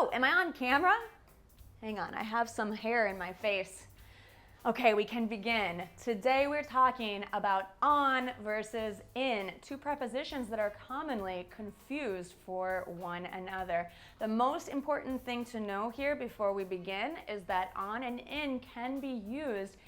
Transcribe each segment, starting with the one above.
Oh, am I on camera? Hang on, I have some hair in my face. Okay, we can begin. Today we're talking about on versus in, two prepositions that are commonly confused for one another. The most important thing to know here before we begin is that on and in can be used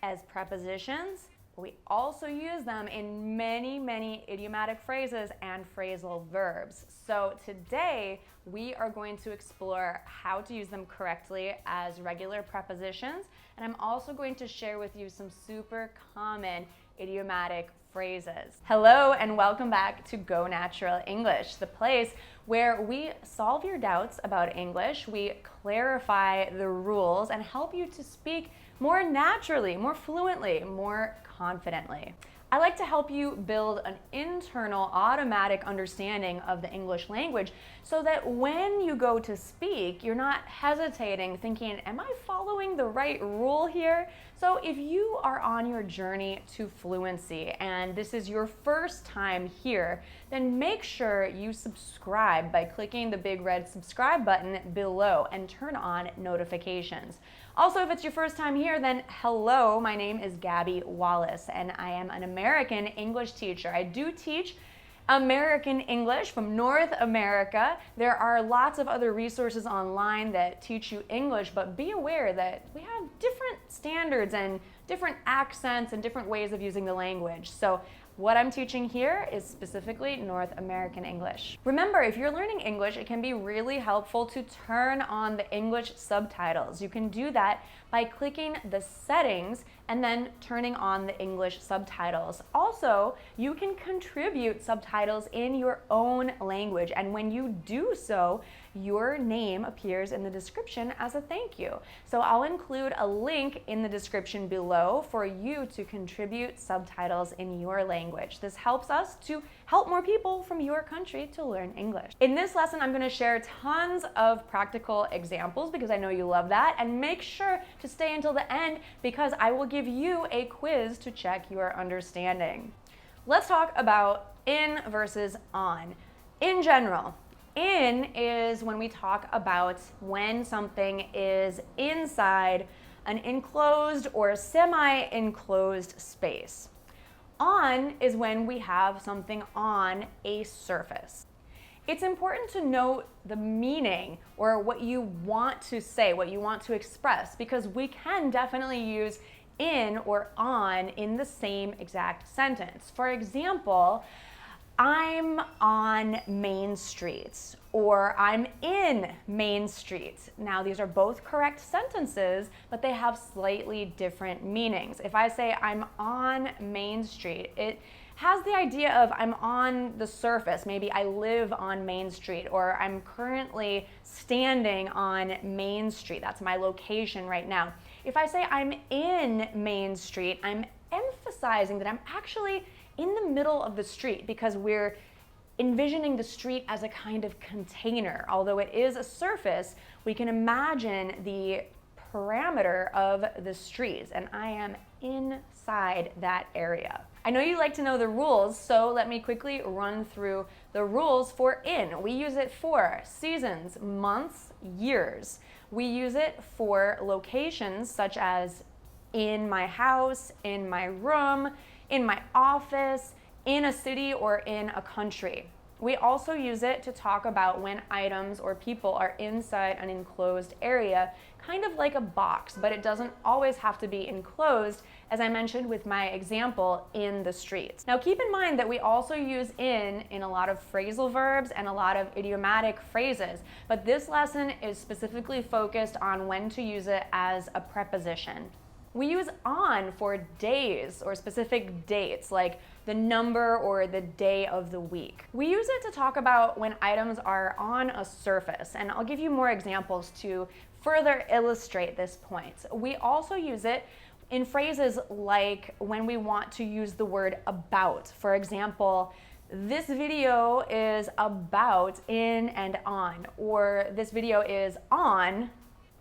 as prepositions. We also use them in many idiomatic phrases and phrasal verbs. So today we are going to explore how to use them correctly as regular prepositions, and I'm also going to share with you some super common idiomatic phrases. Hello and welcome back to Go Natural English, the place where we solve your doubts about English, we clarify the rules and help you to speak more naturally, more fluently, more confidently. I like to help you build an internal automatic understanding of the English language so that when you go to speak, you're not hesitating, thinking, am I following the right rule here? So if you are on your journey to fluency and this is your first time here, then make sure you subscribe by clicking the big red subscribe button below and turn on notifications. Also, if it's your first time here, then hello, my name is Gabby Wallace and I am an American English teacher. I do teach American English from North America. There are lots of other resources online that teach you English, but be aware that we have different standards and different accents and different ways of using the language. So what I'm teaching here is specifically North American English. Remember, if you're learning English, it can be really helpful to turn on the English subtitles. You can do that by clicking the settings and then turning on the English subtitles. Also, you can contribute subtitles in your own language, and when you do so, your name appears in the description as a thank you. So I'll include a link in the description below for you to contribute subtitles in your language. This helps us to help more people from your country to learn English. In this lesson, I'm going to share tons of practical examples because I know you love that, and make sure to stay until the end because I will give you a quiz to check your understanding. Let's talk about in versus on. In general, in is when we talk about when something is inside an enclosed or semi-enclosed space. On is when we have something on a surface. It's important to note the meaning or what you want to say, what you want to express, because we can definitely use in or on in the same exact sentence. For example, I'm on Main Street, or I'm in Main Street. Now, these are both correct sentences, but they have slightly different meanings. If I say I'm on Main Street, it has the idea of I'm on the surface. Maybe I live on Main Street, or I'm currently standing on Main Street. That's my location right now. If I say I'm in Main Street, I'm emphasizing that I'm actually in the middle of the street because we're envisioning the street as a kind of container. Although it is a surface, we can imagine the parameter of the streets, and I am inside that area. I know you like to know the rules, so let me quickly run through the rules for in. We use it for seasons, months, years. We use it for locations such as in my house, in my room, in my office, in a city, or in a country. We also use it to talk about when items or people are inside an enclosed area, kind of like a box, but it doesn't always have to be enclosed, as I mentioned with my example, in the streets. Now keep in mind that we also use in a lot of phrasal verbs and a lot of idiomatic phrases, but this lesson is specifically focused on when to use it as a preposition. We use on for days or specific dates, like the number or the day of the week. We use it to talk about when items are on a surface, and I'll give you more examples to further illustrate this point. We also use it in phrases like when we want to use the word about. For example, this video is about in and on, or this video is on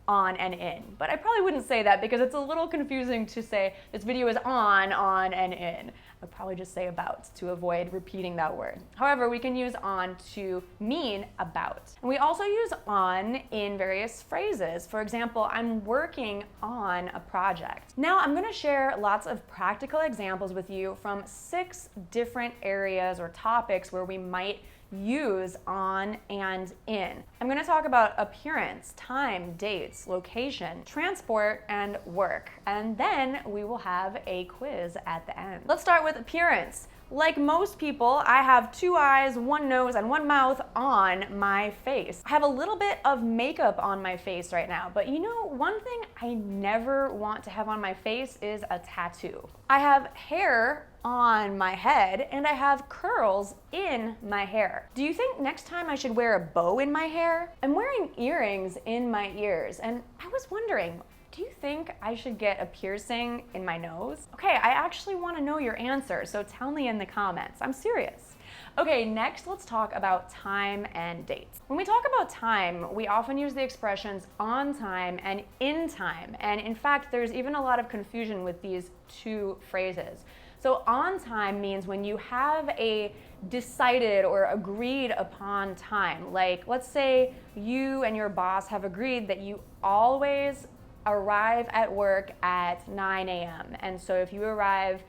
on and in. But I probably wouldn't say that because it's a little confusing to say this video is on, and in. I'd probably just say about to avoid repeating that word. However, we can use on to mean about. And we also use on in various phrases. For example, I'm working on a project. Now I'm going to share lots of practical examples with you from 6 different areas or topics where we might use on and in. I'm going to talk about appearance, time, dates, location, transport, and work. And then we will have a quiz at the end. Let's start with appearance. Like most people, I have 2 eyes, 1 nose, and 1 mouth on my face. I have a little bit of makeup on my face right now, but you know, one thing I never want to have on my face is a tattoo. I have hair on my head and I have curls in my hair. Do you think next time I should wear a bow in my hair? I'm wearing earrings in my ears, and I was wondering, do you think I should get a piercing in my nose? Okay, I actually want to know your answer, so tell me in the comments. I'm serious. Okay, next let's talk about time and dates. When we talk about time, we often use the expressions on time and in time. And in fact, there's even a lot of confusion with these 2 phrases. So on time means when you have a decided or agreed upon time. Like, let's say you and your boss have agreed that you always arrive at work at 9 a.m. And so if you arrive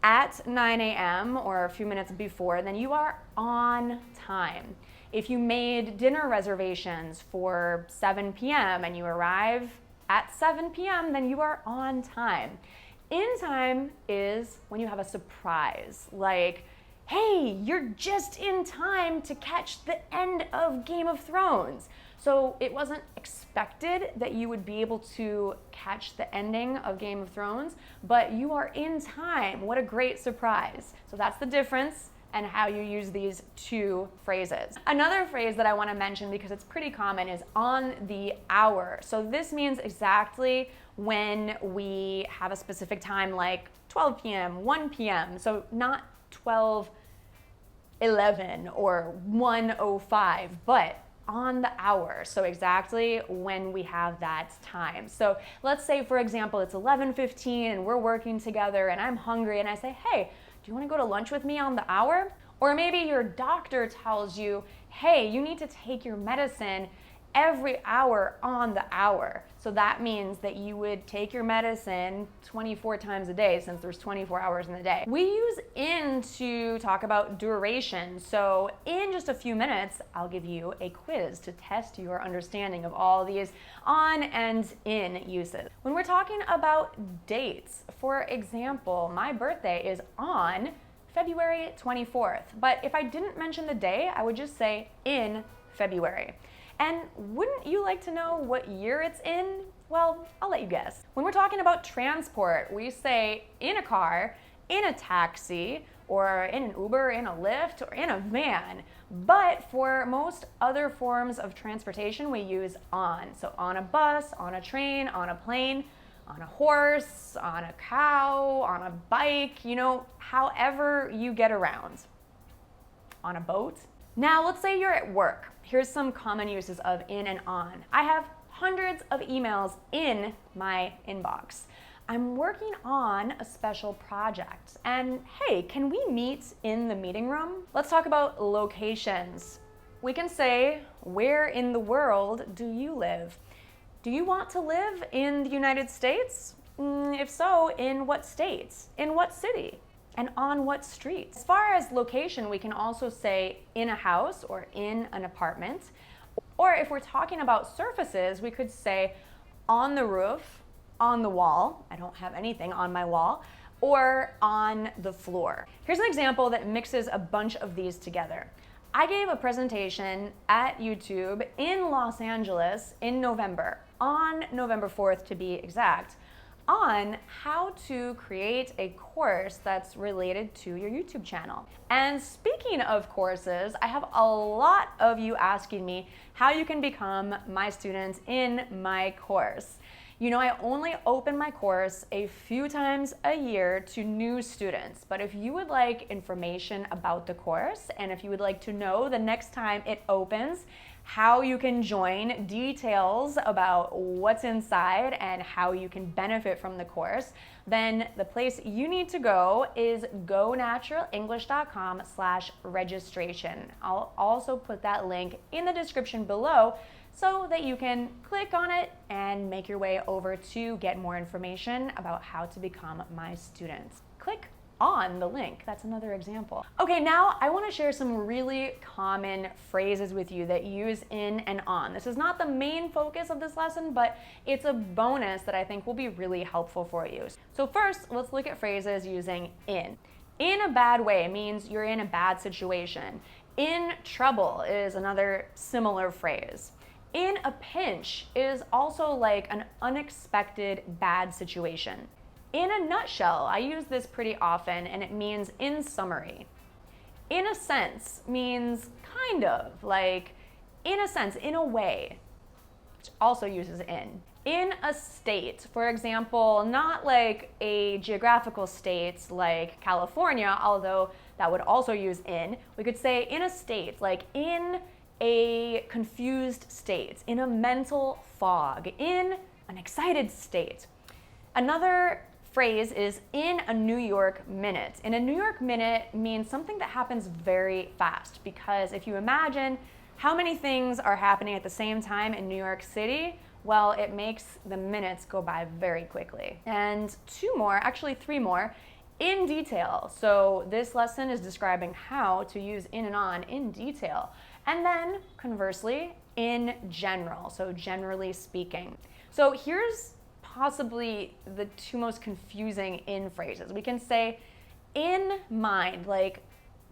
at 9 a.m. or a few minutes before, then you are on time. If you made dinner reservations for 7 p.m. and you arrive at 7 p.m., then you are on time. In time is when you have a surprise, like, hey, you're just in time to catch the end of Game of Thrones. So it wasn't expected that you would be able to catch the ending of Game of Thrones, but you are in time. What a great surprise. So that's the difference and how you use these 2 phrases. Another phrase that I want to mention because it's pretty common is on the hour. So this means exactly when we have a specific time, like 12 p.m., 1 p.m. So not 12:11 or 1:05, but on the hour. So exactly when we have that time. So let's say, for example, it's 11:15 and we're working together and I'm hungry and I say, hey, do you want to go to lunch with me on the hour? Or maybe your doctor tells you, hey, you need to take your medicine every hour on the hour. So that means that you would take your medicine 24 times a day since there's 24 hours in the day. We use in to talk about duration. So in just a few minutes, I'll give you a quiz to test your understanding of all these on and in uses. When we're talking about dates, for example, my birthday is on February 24th. But if I didn't mention the day, I would just say in February. And wouldn't you like to know what year it's in? Well, I'll let you guess. When we're talking about transport, we say in a car, in a taxi, or in an Uber, in a Lyft, or in a van. But for most other forms of transportation, we use on. So on a bus, on a train, on a plane, on a horse, on a cow, on a bike, you know, however you get around. On a boat. Now, let's say you're at work. Here's some common uses of in and on. I have hundreds of emails in my inbox. I'm working on a special project. And hey, can we meet in the meeting room? Let's talk about locations. We can say, where in the world do you live? Do you want to live in the United States? If so, in what states? In what city? And on what streets? As far as location, we can also say in a house or in an apartment. Or if we're talking about surfaces, we could say on the roof, on the wall. I don't have anything on my wall. Or on the floor. Here's an example that mixes a bunch of these together. I gave a presentation at YouTube in Los Angeles in November, on November 4th to be exact, on how to create a course that's related to your YouTube channel. And speaking of courses, I have a lot of you asking me how you can become my students in my course. You know, I only open my course a few times a year to new students, but if you would like information about the course and if you would like to know the next time it opens, how you can join, details about what's inside and how you can benefit from the course, then the place you need to go is gonaturalenglish.com/registration. I'll also put that link in the description below so that you can click on it and make your way over to get more information about how to become my student. Click on the link. That's another example. Okay, now I want to share some really common phrases with you that use in and on. This is not the main focus of this lesson, but it's a bonus that I think will be really helpful for you. So first, let's look at phrases using in. In a bad way means you're in a bad situation. In trouble is another similar phrase. In a pinch is also like an unexpected bad situation. In a nutshell, I use this pretty often, and it means in summary. In a sense means kind of, like in a sense, in a way, which also uses in. In a state, for example, not like a geographical state like California, although that would also use in. We could say in a state, like in a confused state, in a mental fog, in an excited state. Another phrase is in a New York minute. In a New York minute means something that happens very fast, because if you imagine how many things are happening at the same time in New York City, well, it makes the minutes go by very quickly. And three more, in detail. So this lesson is describing how to use in and on in detail. And then conversely, in general, so generally speaking. So here's possibly the two most confusing in phrases. We can say in mind, like,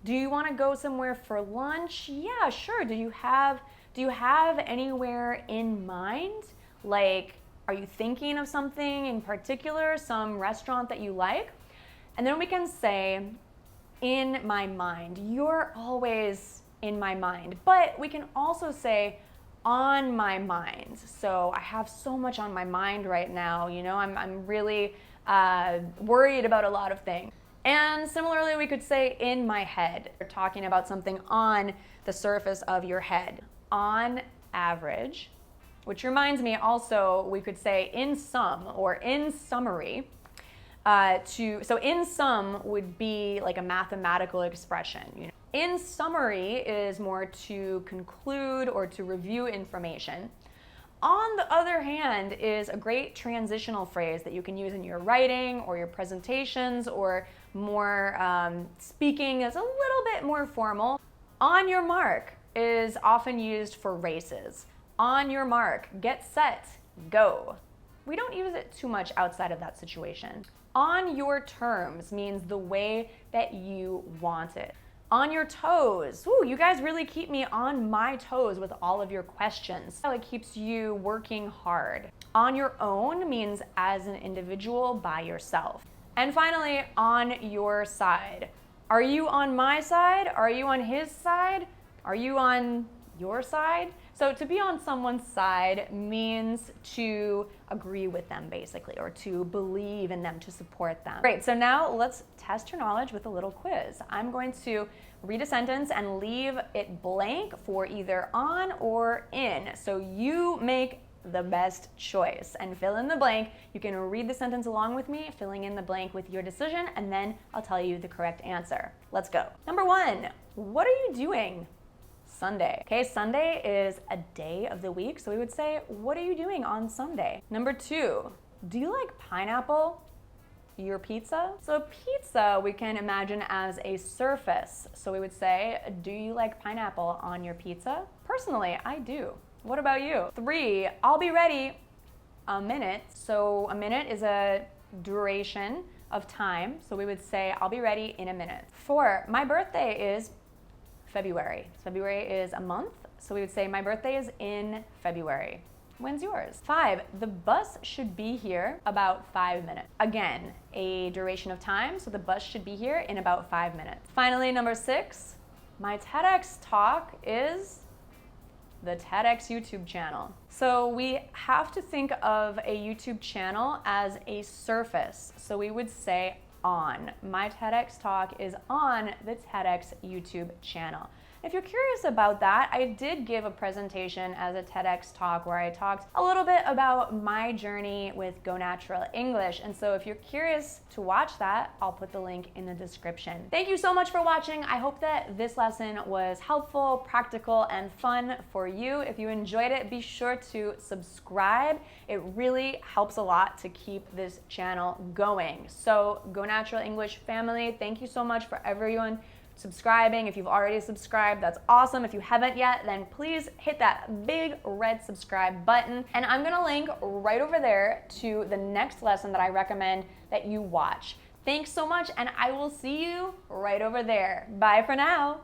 do you want to go somewhere for lunch? Yeah, sure. Do you have anywhere in mind? Like, are you thinking of something in particular, some restaurant that you like? And then we can say in my mind. You're always in my mind. But we can also say on my mind. So I have so much on my mind right now, I'm really worried about a lot of things. And similarly, we could say in my head. We're talking about something on the surface of your head. On average, which reminds me also, we could say in sum or in summary. So in sum would be like a mathematical expression. In summary is more to conclude or to review information. On the other hand is a great transitional phrase that you can use in your writing or your presentations or more speaking is a little bit more formal. On your mark is often used for races. On your mark, get set, go. We don't use it too much outside of that situation. On your terms means the way that you want it. On your toes. Ooh, you guys really keep me on my toes with all of your questions. It keeps you working hard. On your own means as an individual by yourself. And finally, on your side. Are you on my side? Are you on his side? Are you on your side? So to be on someone's side means to agree with them, basically, or to believe in them, to support them. Great, so now let's test your knowledge with a little quiz. I'm going to read a sentence and leave it blank for either on or in. So you make the best choice and fill in the blank. You can read the sentence along with me, filling in the blank with your decision, and then I'll tell you the correct answer. Let's go. Number 1, what are you doing Sunday? Okay, Sunday is a day of the week, so we would say, what are you doing on Sunday? Number 2, do you like pineapple? Your pizza? So pizza we can imagine as a surface. So we would say, do you like pineapple on your pizza? Personally, I do. What about you? 3, I'll be ready a minute. So a minute is a duration of time. So we would say, I'll be ready in a minute. 4, my birthday is February. February is a month. So we would say, my birthday is in February. When's yours? 5, the bus should be here about 5 minutes. Again, a duration of time, so the bus should be here in about 5 minutes. Finally, number 6, my TEDx talk is the TEDx YouTube channel. So we have to think of a YouTube channel as a surface. So we would say on. My TEDx talk is on the TEDx YouTube channel. If you're curious about that, I did give a presentation as a TEDx talk where I talked a little bit about my journey with Go Natural English. And so if you're curious to watch that, I'll put the link in the description. Thank you so much for watching. I hope that this lesson was helpful, practical, and fun for you. If you enjoyed it, be sure to subscribe. It really helps a lot to keep this channel going. So Go Natural English family, thank you so much for everyone subscribing. If you've already subscribed, that's awesome. If you haven't yet, then please hit that big red subscribe button. And I'm gonna link right over there to the next lesson that I recommend that you watch. Thanks so much, and I will see you right over there. Bye for now.